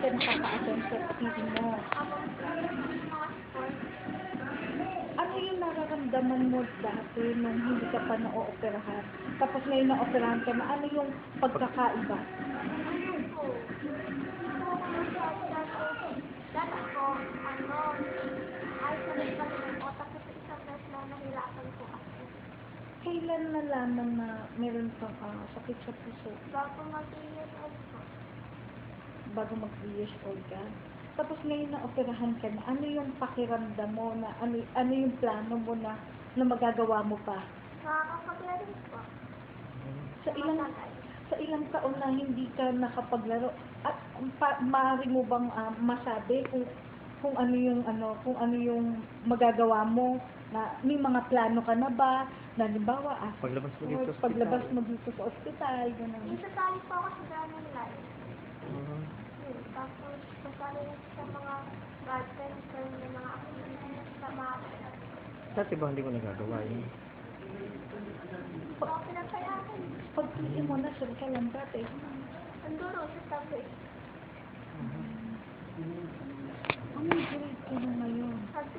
ka nakaka-attend sa TV mo. Ano yung nararamdaman mo dati nung hindi ka pa na-ooperahan? Tapos ngayon na-operahan ka na, ano yung pagkakaiba? Dati ko, ayos na rin kami ng otak ko sa isang beses na nahirapan ko ako. Kailan nalaman na meron kang sakit sa puso? Bago mag-years old ko. Bago mag 3 years old ka? Tapos ngayon na-operahan ka na, ano yung pakiramdam mo na, ano yung plano mo na magagawa mo pa? Nakakapaglaro ko. Sa ilang taon na hindi ka nakapaglaro, at maaari mo bang masabi kung ano yung magagawa mo, na may mga plano ka na ba, na halimbawa Paglabas mo dito sa paglabas ospital. mo dito sa ospital, gano'n. Isasali po ako sa Ganong Life. Mhm. Tapos, kasali rin sa mga garden, sa mga activities, sa mga Dati ba hindi ko nagagawa yun? mga pinapayagan. Pag pili mo na, sure ka lang dati. Nanduro sa subway. Mhm. Anong grade ka na ngayon? Sabi